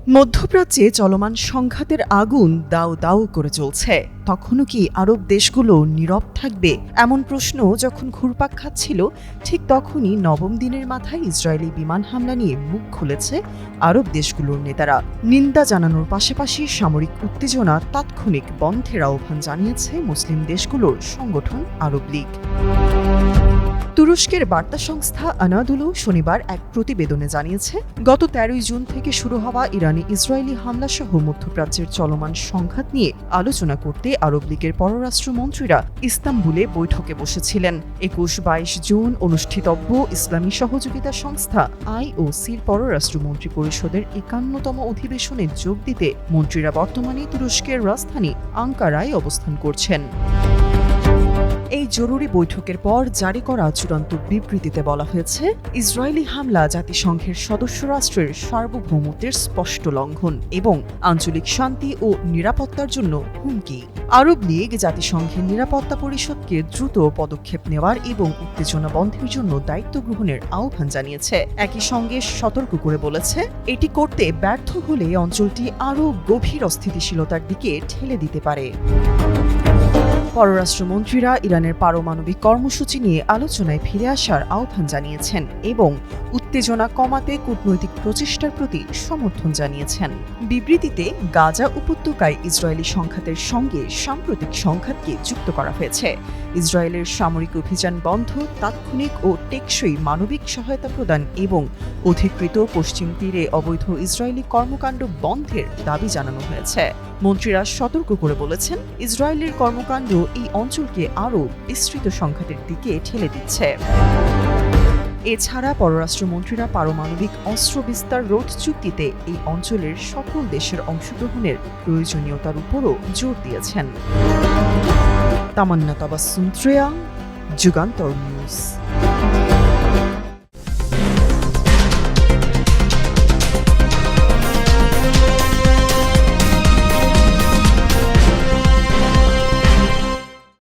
মধ্যপ্রাচ্যে চলমান সংঘাতের আগুন দাউ দাউ করে চলছে। তখনও কি আরব দেশগুলো নীরব থাকবে? এমন প্রশ্ন যখন ঘুরপাক খাচ্ছিল, ঠিক তখনই নবম দিনের মাথায় ইসরায়েলি বিমান হামলা নিয়ে মুখ খুলেছে আরব দেশগুলোর নেতারা। নিন্দা জানানোর পাশাপাশি সামরিক উত্তেজনা তাৎক্ষণিক বন্ধের আহ্বান জানিয়েছে মুসলিম দেশগুলোর সংগঠন আরব লীগ। তুরস্কের বার্তা সংস্থা আনাদুলু শনিবার এক প্রতিবেদনে জানিয়েছে, গত ১৩ জুন থেকে শুরু হওয়া ইরানি ইসরায়েলি হামলাসহ মধ্যপ্রাচ্যের চলমান সংঘাত নিয়ে আলোচনা করতে আরব লীগের পররাষ্ট্রমন্ত্রীরা ইস্তাম্বুলে বৈঠকে বসেছিলেন। ২১-২২ জুন অনুষ্ঠিতব্য ইসলামী সহযোগিতা সংস্থা IOCর পররাষ্ট্রমন্ত্রী পরিষদের ৫১তম অধিবেশনে যোগ দিতে মন্ত্রীরা বর্তমানে তুরস্কের রাজধানী আঙ্কারায় অবস্থান করছেন। এই জরুরি বৈঠকের পর জারি করা চূড়ান্ত বিবৃতিতে বলা হয়েছে, ইসরায়েলি হামলা জাতিসংঘের সদস্য রাষ্ট্রের সার্বভৌমত্বের স্পষ্ট লঙ্ঘন এবং আঞ্চলিক শান্তি ও নিরাপত্তার জন্য হুমকি। আরব লীগ জাতিসংঘের নিরাপত্তা পরিষদকে দ্রুত পদক্ষেপ নেওয়ার এবং উত্তেজনা বন্ধের জন্য দায়িত্ব গ্রহণের আহ্বান জানিয়েছে। একই সঙ্গে সতর্ক করে বলেছে, এটি করতে ব্যর্থ হলে অঞ্চলটি আরও গভীর অস্থিতিশীলতার দিকে ঠেলে দিতে পারে। পররাষ্ট্রমন্ত্রীরা ইরানের পারমাণবিক কর্মসূচি নিয়ে আলোচনায় ফিরে আসার আহ্বান জানিয়েছেন এবং উত্তেজনা কমাতে কূটনৈতিক প্রচেষ্টার প্রতি সমর্থন জানিয়েছেন। বিবৃতিতে গাজা উপত্যকায় ইসরায়েলি সংঘাতের সঙ্গে সাম্প্রতিক সংঘাতকে যুক্ত করা হয়েছে। ইসরায়েলের সামরিক অভিযান বন্ধ, তাৎক্ষণিক ও টেকসই মানবিক সহায়তা প্রদান এবং অধিকৃত পশ্চিম তীরে অবৈধ ইসরায়েলি কর্মকাণ্ড বন্ধের দাবি জানানো হয়েছে। মন্ত্রীরা সতর্ক করে বলেছেন, ইসরায়েলের কর্মকাণ্ড এই অঞ্চলকে আরও বিস্তৃত সংঘাতের দিকে ঠেলে দিচ্ছে। এছাড়া পররাষ্ট্রমন্ত্রীরা পারমাণবিক অস্ত্র বিস্তার রোধ চুক্তিতে এই অঞ্চলের সকল দেশের অংশগ্রহণের প্রয়োজনীয়তার উপরও জোর দিয়েছেন। তামান্না তাবাসসুম ত্রেয়া, যুগান্তর নিউজ।